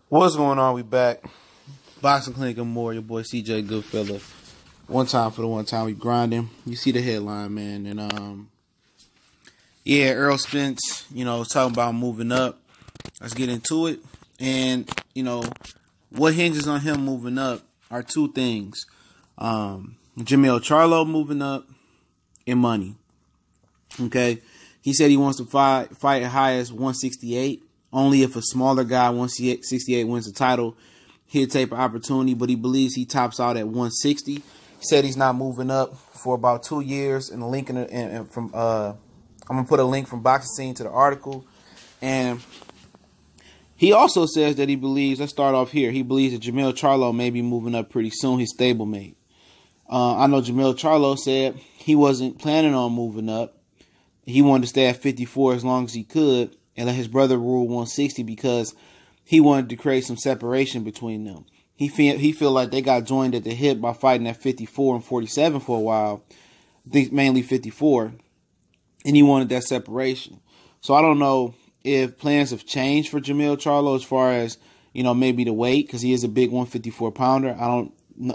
What's going on? We back. Boxing Clinic and more. Your boy CJ Goodfella. One time for the one time we grinding. You see the headline, man. And yeah, Errol Spence, talking about moving up. Let's get into it. And, what hinges on him moving up are two things. Jermell Charlo moving up and money. Okay. He said he wants to fight as high as 168. Only if a smaller guy, 168, wins the title, he'll take an opportunity. But he believes he tops out at 160. He said he's not moving up for about 2 years. And the link I'm gonna put a link from Boxing Scene to the article. And he also says that he believes. Let's start off here. He believes that Jermell Charlo may be moving up pretty soon. His stablemate. I know Jermell Charlo said he wasn't planning on moving up. He wanted to stay at 54 as long as he could and let his brother rule 160 because he wanted to create some separation between them. He feel like they got joined at the hip by fighting at 54 and 47 for a while. I think mainly 54. And he wanted that separation. So I don't know if plans have changed for Jermell Charlo as far as, maybe the weight, because he is a big 154 pounder. I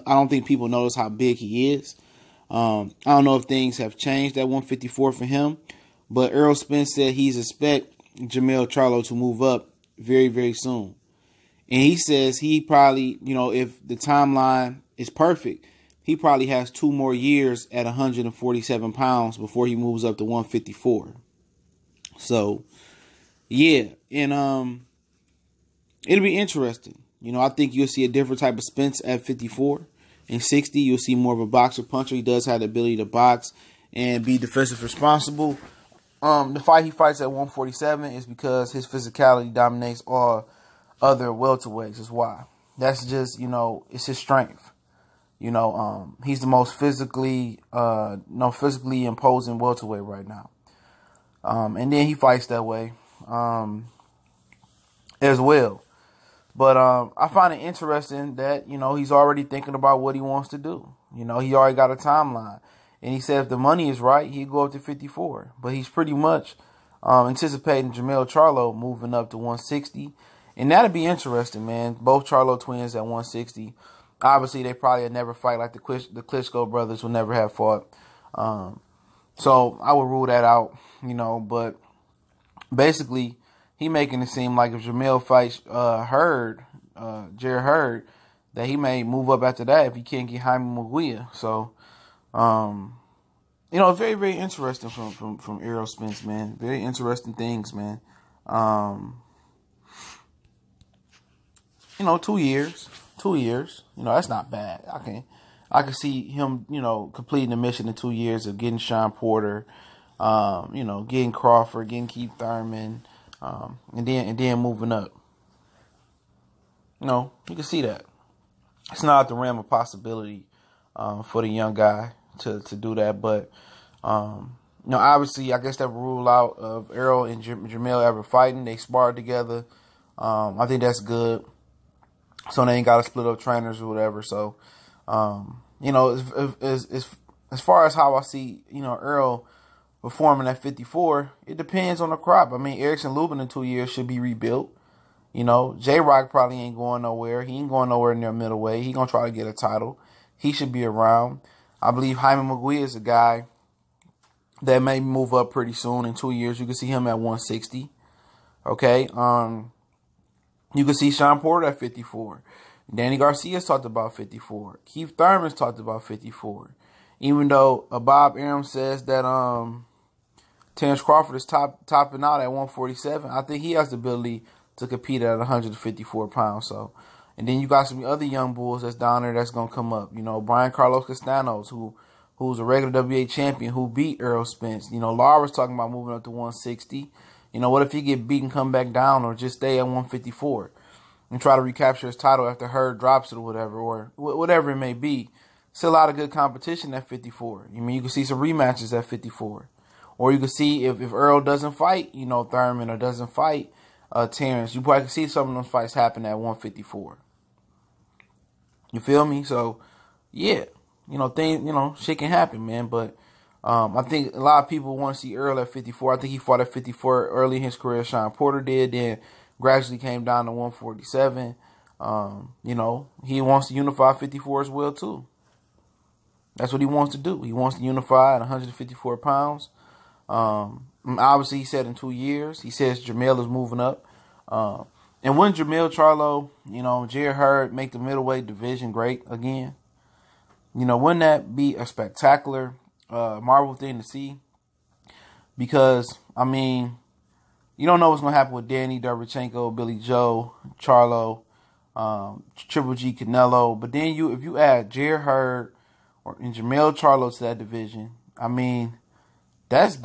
don't think people notice how big he is. I don't know if things have changed at 154 for him. But Errol Spence said he's expect Jermell Charlo to move up very, very soon. And he says he probably, if the timeline is perfect, he probably has 2 more years at 147 pounds before he moves up to 154. So, yeah. And it'll be interesting. I think you'll see a different type of Spence at 54. And 60, you'll see more of a boxer puncher. He does have the ability to box and be defensive responsible. The fight he fights at 147 is because his physicality dominates all other welterweights. Is why. That's just, it's his strength. He's the most physically imposing welterweight right now. And then he fights that way, as well. But I find it interesting that, he's already thinking about what he wants to do. He already got a timeline. And he said if the money is right, he'd go up to 54. But he's pretty much anticipating Jermell Charlo moving up to 160. And that'd be interesting, man. Both Charlo twins at 160. Obviously, they probably would never fight like the Klitschko brothers would never have fought. So I would rule that out, But basically, he making it seem like if Jermell fights Jerry Hurd, that he may move up after that if he can't get Jaime Munguia. So, very, very interesting from Errol Spence, man. Very interesting things, man. 2 years. 2 years. That's not bad. I can see him, completing the mission in 2 years of getting Sean Porter, getting Crawford, getting Keith Thurman, and then moving up. You can see that. It's not out the realm of possibility for the young guy to do that, but obviously, I guess that would rule out of Errol and Jermell ever fighting. They sparred together. I think that's good. So they ain't got to split up trainers or whatever. So, as far as how I see, Errol performing at 54, it depends on the crop. I mean, Erickson Lubin in 2 years should be rebuilt. J-Rock probably ain't going nowhere. He ain't going nowhere near middleweight. He going to try to get a title. He should be around. I believe Jaime Munguia is a guy that may move up pretty soon. In 2 years, you can see him at 160. Okay. You can see Sean Porter at 54. Danny Garcia's talked about 54. Keith Thurman's talked about 54. Even though Bob Arum says that Terrence Crawford is topping out at 147, I think he has the ability to compete at 154 pounds. So, and then you got some other young bulls that's down there that's gonna come up. Brian Carlos Castanos, who's a regular WA champion who beat Errol Spence. Lara's talking about moving up to 160. What if he get beat and come back down or just stay at 154 and try to recapture his title after Hurd drops it or whatever it may be. Still a lot of good competition at 54. You can see some rematches at 54. Or you can see if Earl doesn't fight, Thurman or doesn't fight Terrence, you probably can see some of those fights happen at 154. You feel me? So, yeah. Shit can happen, man. But I think a lot of people want to see Earl at 54. I think he fought at 54 early in his career. Sean Porter did. Then gradually came down to 147. You know, he wants to unify 54 as well, too. That's what he wants to do. He wants to unify at 154 pounds. Obviously, he said in 2 years. He says Jermell is moving up. And when Jermell Charlo, you know, Jerry Hurd make the middleweight division great again, you know, wouldn't that be a spectacular Marvel thing to see? Because, I mean, you don't know what's going to happen with Danny, Derevchenko, Billy Joe, Charlo, Triple G, Canelo. But then if you add Jerry Hurd and Jermell Charlo to that division, I mean, that's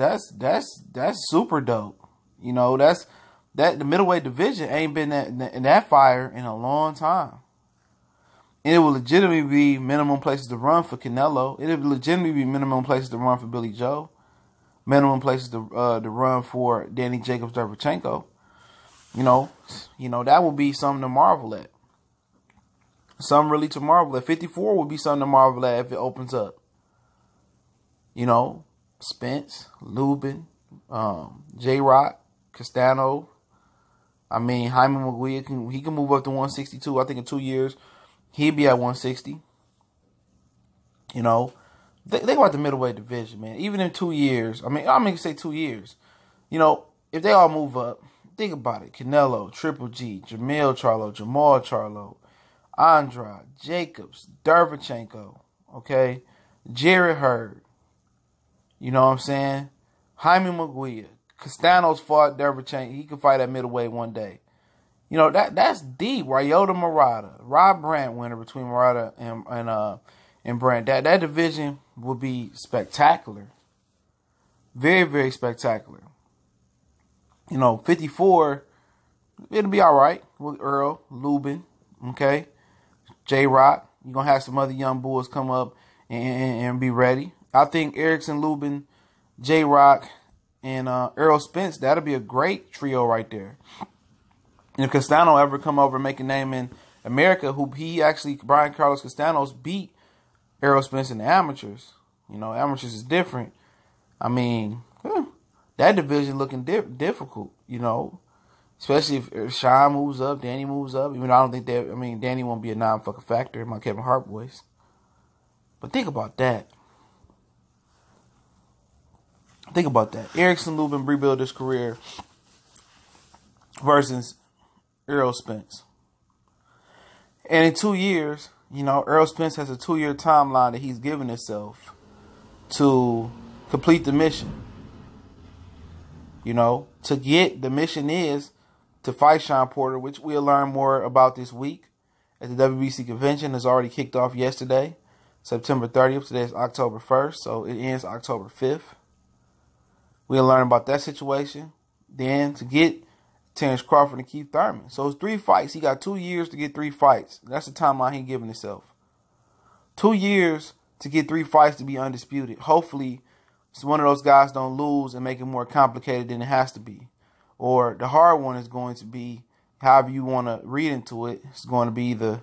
super dope. You know, the middleweight division ain't been in that fire in a long time. And it will legitimately be minimum places to run for Canelo. It will legitimately be minimum places to run for Billy Joe. Minimum places to run for Danny Jacobs, Derevchenko. You know, that would be something to marvel at. Something really to marvel at. 54 would be something to marvel at if it opens up. You know, Spence, Lubin, J-Rock, Castano. I mean, Jaime Maguire can move up to 162. I think in 2 years, he'd be at 160. You know, think about the middleweight division, man. Even in 2 years, I'm going to say 2 years. You know, if they all move up, think about it. Canelo, Triple G, Jermell Charlo, Jermall Charlo, Andrade, Jacobs, Derevchenko, okay? Jerry Hurd. You know what I'm saying? Jaime Maguire. Castanos fought Derevchenko. He could fight at middleweight one day. You know, that's deep. Ryota Murata. Rob Brandt winner between Murata and Brandt. That division would be spectacular. Very, very spectacular. You know, 54, it'll be all right with Errol, Lubin, okay? J-Rock. You're going to have some other young bulls come up and be ready. I think Erickson, Lubin, J-Rock, and Errol Spence, that'll be a great trio right there. And if Castano ever come over and make a name in America, Brian Carlos Castanos beat Errol Spence in the amateurs. You know, amateurs is different. I mean, that division looking difficult, you know. Especially if Sean moves up, Danny moves up. Even though I don't think Danny won't be a non-fucking factor in my Kevin Hart voice. But think about that. Think about that. Erickson Lubin rebuild his career versus Errol Spence. And in 2 years, you know, Errol Spence has a 2-year timeline that he's given himself to complete the mission. You know, the mission is to fight Sean Porter, which we'll learn more about this week. As the WBC convention has already kicked off yesterday, September 30th. Today is October 1st, so it ends October 5th. We'll learn about that situation. Then to get Terrence Crawford and Keith Thurman. So it's 3 fights. He got 2 years to get 3 fights. That's the timeline he's giving himself. 2 years to get 3 fights to be undisputed. Hopefully, one of those guys don't lose and make it more complicated than it has to be. Or the hard one is going to be, however you want to read into it, it's going to be either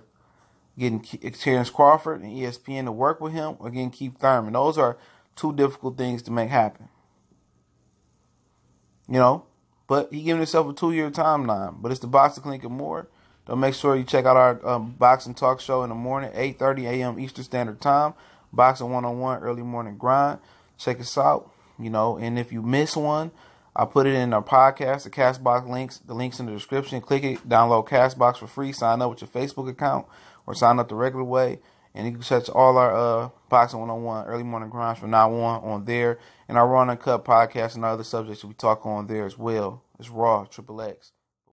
getting Terrence Crawford and ESPN to work with him or getting Keith Thurman. Those are 2 difficult things to make happen. You know, but he giving himself a 2-year timeline. But it's the Boxing Clinic and more. Don't make sure you check out our boxing talk show in the morning, 8:30 a.m. Eastern Standard Time. Boxing 101 early morning grind. Check us out. You know, and if you miss one, I'll put it in our podcast, the Castbox links. The link's in the description. Click it, download Castbox for free. Sign up with your Facebook account or sign up the regular way. And you can catch all our Boxing 101 early morning grinds from now on there. And our Raw and Uncut podcast and other subjects we talk on there as well. It's Raw, XXX.